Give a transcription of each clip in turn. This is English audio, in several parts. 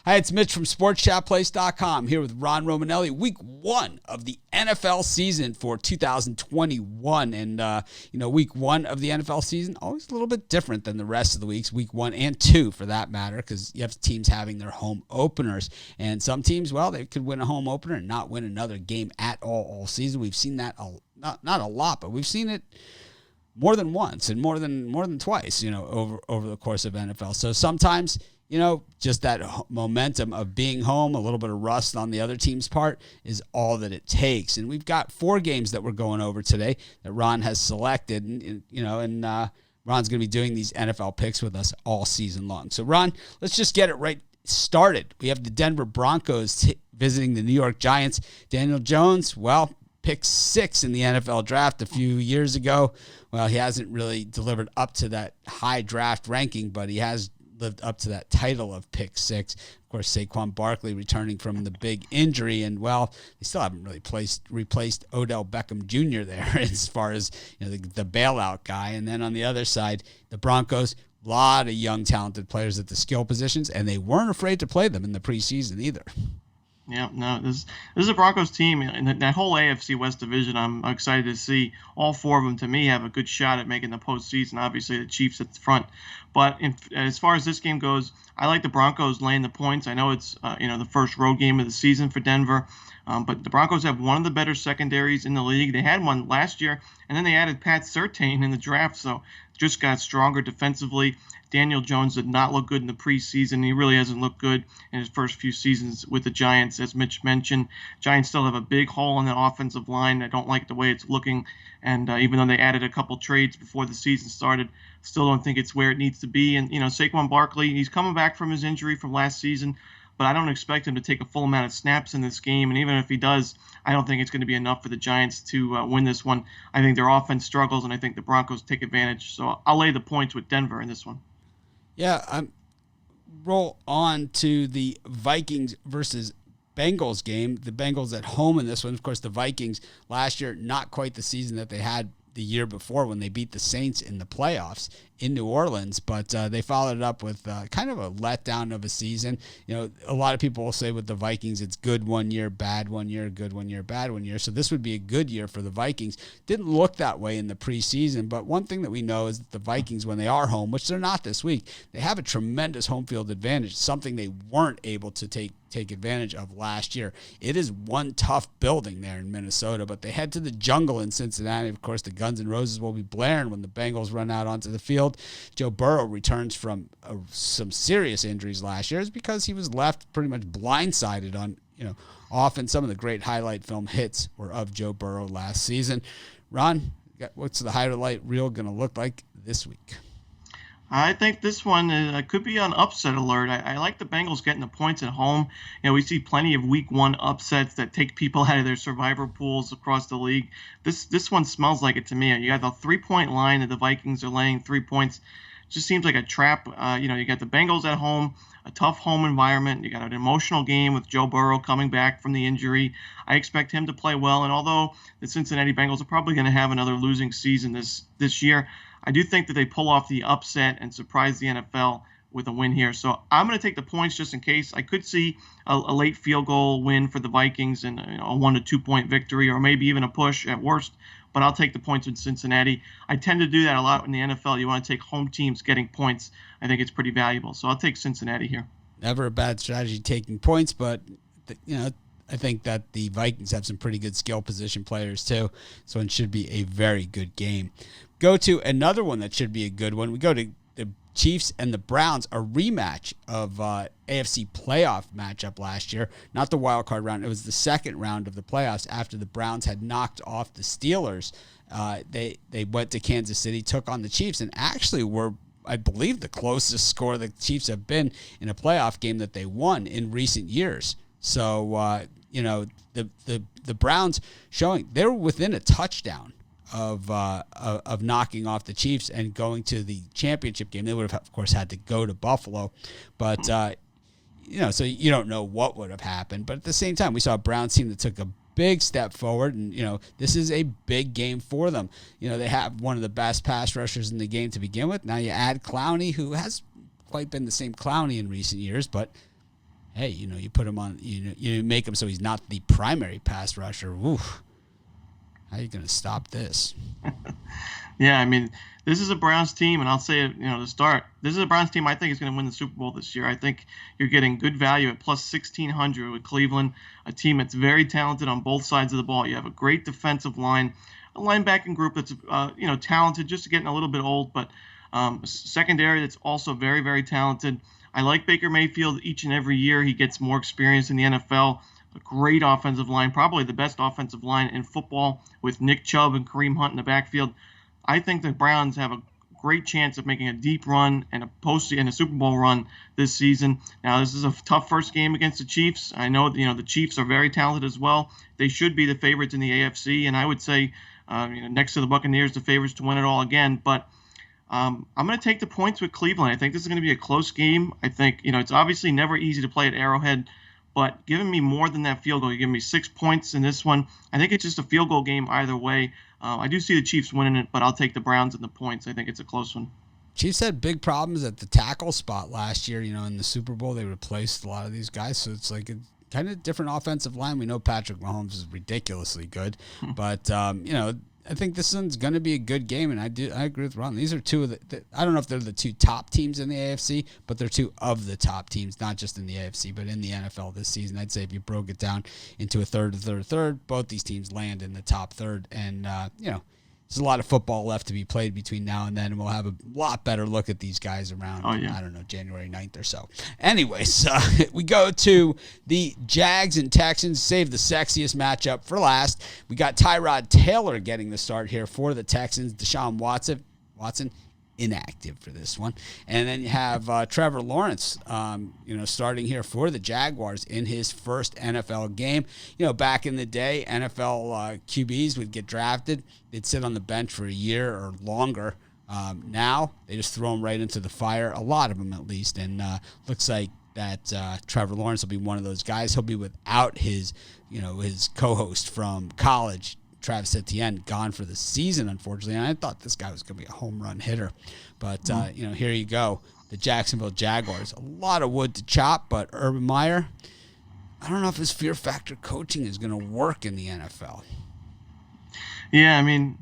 Hi, it's Mitch from SportsChatPlace.com here with Ron Romanelli. Week 1 of the NFL season for 2021. And, week 1 of the NFL season, always a little bit different than the rest of the weeks, week 1 and 2 for that matter, because you have teams having their home openers. And some teams, well, they could win a home opener and not win another game at all season. We've seen that, not a lot, but we've seen it more than once and more than twice, over the course of NFL. So sometimes, just that momentum of being home, a little bit of rust on the other team's part is all that it takes. And we've got 4 games that we're going over today that Ron has selected, and Ron's going to be doing these NFL picks with us all season long. So Ron, let's just get it right started. We have the Denver Broncos visiting the New York Giants. Daniel Jones, well, pick 6 in the NFL draft a few years ago. Well, he hasn't really delivered up to that high draft ranking, but he has lived up to that title of pick 6. Of course, Saquon Barkley returning from the big injury, and well, they still haven't really replaced Odell Beckham Jr. there as far as the bailout guy. And then on the other side, the Broncos, a lot of young talented players at the skill positions, and they weren't afraid to play them in the preseason either. Yeah, no, this is a Broncos team, and that whole AFC West division, I'm excited to see all 4 of them, to me, have a good shot at making the postseason. Obviously, the Chiefs at the front. But as far as this game goes, I like the Broncos laying the points. I know it's the first road game of the season for Denver, but the Broncos have one of the better secondaries in the league. They had one last year, and then they added Pat Surtain in the draft, so just got stronger defensively. Daniel Jones did not look good in the preseason. He really hasn't looked good in his first few seasons with the Giants, as Mitch mentioned. Giants still have a big hole in the offensive line. I don't like the way it's looking, and even though they added a couple trades before the season started, still don't think it's where it needs to be. And, Saquon Barkley, he's coming back from his injury from last season, but I don't expect him to take a full amount of snaps in this game. And even if he does, I don't think it's going to be enough for the Giants to win this one. I think their offense struggles, and I think the Broncos take advantage. So I'll lay the points with Denver in this one. Yeah, roll on to the Vikings versus Bengals game. The Bengals at home in this one. Of course, the Vikings last year, not quite the season that they had the year before when they beat the Saints in the playoffs in New Orleans, but they followed it up with kind of a letdown of a season. A lot of people will say with the Vikings, it's good one year, bad one year, good one year, bad one year. So this would be a good year for the Vikings. Didn't look that way in the preseason, but one thing that we know is that the Vikings, when they are home, which they're not this week, they have a tremendous home field advantage, something they weren't able to take advantage of last year. It is one tough building there in Minnesota, but they head to the jungle in Cincinnati. Of course, the Guns N' Roses will be blaring when the Bengals run out onto the field. Joe Burrow returns from some serious injuries last year. It's because he was left pretty much blindsided on, often some of the great highlight film hits were of Joe Burrow last season. Ron, what's the highlight reel going to look like this week? I think this one could be an upset alert. I like the Bengals getting the points at home. We see plenty of week 1 upsets that take people out of their survivor pools across the league. This one smells like it to me. You got the 3-point line that the Vikings are laying 3 points. Just seems like a trap. You got the Bengals at home, a tough home environment. You got an emotional game with Joe Burrow coming back from the injury. I expect him to play well. And although the Cincinnati Bengals are probably going to have another losing season this year, I do think that they pull off the upset and surprise the NFL with a win here. So I'm going to take the points just in case. I could see a late field goal win for the Vikings and a 1 to 2 point victory, or maybe even a push at worst. But I'll take the points with Cincinnati. I tend to do that a lot in the NFL. You want to take home teams getting points. I think it's pretty valuable. So I'll take Cincinnati here. Never a bad strategy taking points, but I think that the Vikings have some pretty good skill position players too. So it should be a very good game. Go to another one that should be a good one. We go to the Chiefs and the Browns, a rematch of AFC playoff matchup last year. Not the wild card round. It was the second round of the playoffs after the Browns had knocked off the Steelers. They went to Kansas City, took on the Chiefs, and actually were, I believe, the closest score the Chiefs have been in a playoff game that they won in recent years. So, the Browns showing they're within a touchdown of knocking off the Chiefs and going to the championship game. They would have, of course, had to go to Buffalo, but so you don't know what would have happened. But at the same time, we saw a Browns team that took a big step forward, and this is a big game for them. They have one of the best pass rushers in the game to begin with. Now you add Clowney, who has quite been the same Clowney in recent years, but hey, you put him on, you make him so he's not the primary pass rusher. Oof. How are you going to stop this? Yeah, I mean, this is a Browns team, and I'll say it, to start, this is a Browns team I think is going to win the Super Bowl this year. I think you're getting good value at plus 1,600 with Cleveland, a team that's very talented on both sides of the ball. You have a great defensive line, a linebacking group that's, talented, just getting a little bit old, but a secondary that's also very, very talented. I like Baker Mayfield each and every year. He gets more experience in the NFL. A great offensive line, probably the best offensive line in football with Nick Chubb and Kareem Hunt in the backfield. I think the Browns have a great chance of making a deep run and a Super Bowl run this season. Now, this is a tough first game against the Chiefs. I know the Chiefs are very talented as well. They should be the favorites in the AFC, and I would say next to the Buccaneers, the favorites to win it all again. But I'm going to take the points with Cleveland. I think this is going to be a close game. I think it's obviously never easy to play at Arrowhead, but giving me more than that field goal, you're giving me 6 points in this one. I think it's just a field goal game either way. I do see the Chiefs winning it, but I'll take the Browns and the points. I think it's a close one. Chiefs had big problems at the tackle spot last year. In the Super Bowl, they replaced a lot of these guys, so it's like a kind of different offensive line. We know Patrick Mahomes is ridiculously good, but I think this one's going to be a good game, and I agree with Ron. These are two of the I don't know if they're the two top teams in the AFC, but they're two of the top teams, not just in the AFC, but in the NFL this season. I'd say if you broke it down into a third, both these teams land in the top third, and there's a lot of football left to be played between now and then, and we'll have a lot better look at these guys around, I don't know, January 9th or so. Anyways, we go to the Jags and Texans. Save the sexiest matchup for last. We got Tyrod Taylor getting the start here for the Texans. Deshaun Watson inactive for this one. And then you have Trevor Lawrence, starting here for the Jaguars in his first NFL game. Back in the day, NFL QBs would get drafted. They'd sit on the bench for a year or longer. Now they just throw them right into the fire, a lot of them at least. And looks like that Trevor Lawrence will be one of those guys. He'll be without his co-host from college, Travis Etienne, gone for the season, unfortunately. And I thought this guy was going to be a home run hitter. But, here you go. The Jacksonville Jaguars. A lot of wood to chop, but Urban Meyer, I don't know if his fear factor coaching is going to work in the NFL. Yeah, I mean,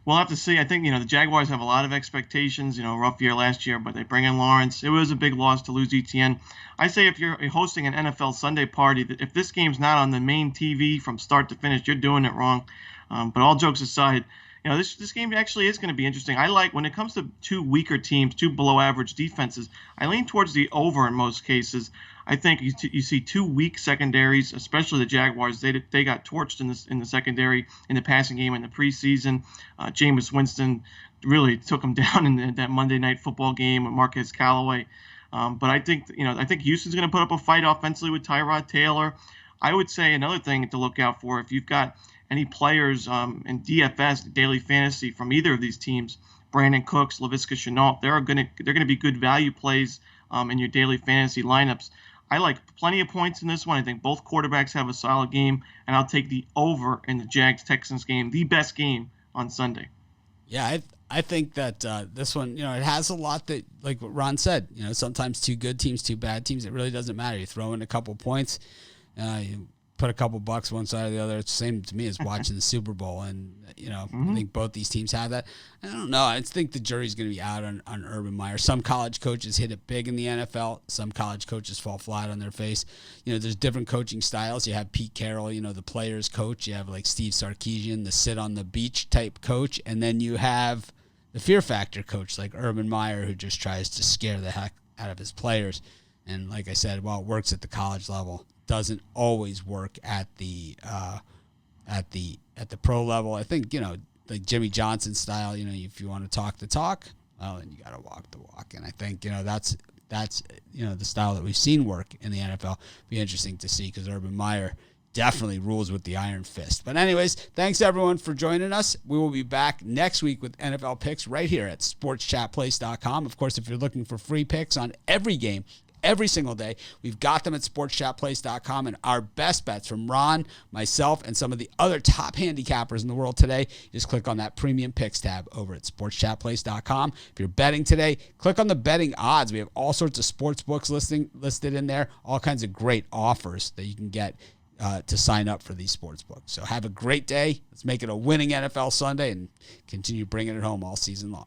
we'll have to see. I think, the Jaguars have a lot of expectations, rough year last year, but they bring in Lawrence. It was a big loss to lose Etienne. I say if you're hosting an NFL Sunday party, if this game's not on the main TV from start to finish, you're doing it wrong. But all jokes aside, this game actually is going to be interesting. I like when it comes to two weaker teams, two below average defenses, I lean towards the over in most cases. I think you see two weak secondaries, especially the Jaguars. They got torched in the secondary in the passing game in the preseason. Jameis Winston really took them down in that Monday Night Football game with Marquez Callaway. But I think Houston's going to put up a fight offensively with Tyrod Taylor. I would say another thing to look out for, if you've got any players in DFS, daily fantasy, from either of these teams, Brandon Cooks, Laviska Shenault, they're going to be good value plays in your daily fantasy lineups. I like plenty of points in this one. I think both quarterbacks have a solid game, and I'll take the over in the Jags-Texans game, the best game on Sunday. Yeah, I think that this one, it has a lot that, like what Ron said, sometimes two good teams, two bad teams, it really doesn't matter. You throw in a couple points, you put a couple bucks one side or the other. It's the same to me as watching the Super Bowl. And, I think both these teams have that. I don't know. I think the jury's going to be out on Urban Meyer. Some college coaches hit it big in the NFL. Some college coaches fall flat on their face. There's different coaching styles. You have Pete Carroll, the players coach. You have like Steve Sarkisian, the sit on the beach type coach. And then you have the fear factor coach like Urban Meyer, who just tries to scare the heck out of his players. And like I said, while it works at the college level, doesn't always work at the pro level. I think like Jimmy Johnson style. If you want to talk the talk, well, then you got to walk the walk. And I think that's the style that we've seen work in the NFL. Be interesting to see because Urban Meyer definitely rules with the iron fist. But anyways, thanks everyone for joining us. We will be back next week with NFL picks right here at sportschatplace.com. Of course, if you're looking for free picks on every game, every single day. We've got them at sportschatplace.com, and our best bets from Ron, myself, and some of the other top handicappers in the world today, just click on that premium picks tab over at sportschatplace.com. If you're betting today, click on the betting odds. We have all sorts of sports books listed in there, all kinds of great offers that you can get to sign up for these sports books. So have a great day. Let's make it a winning NFL Sunday and continue bringing it home all season long.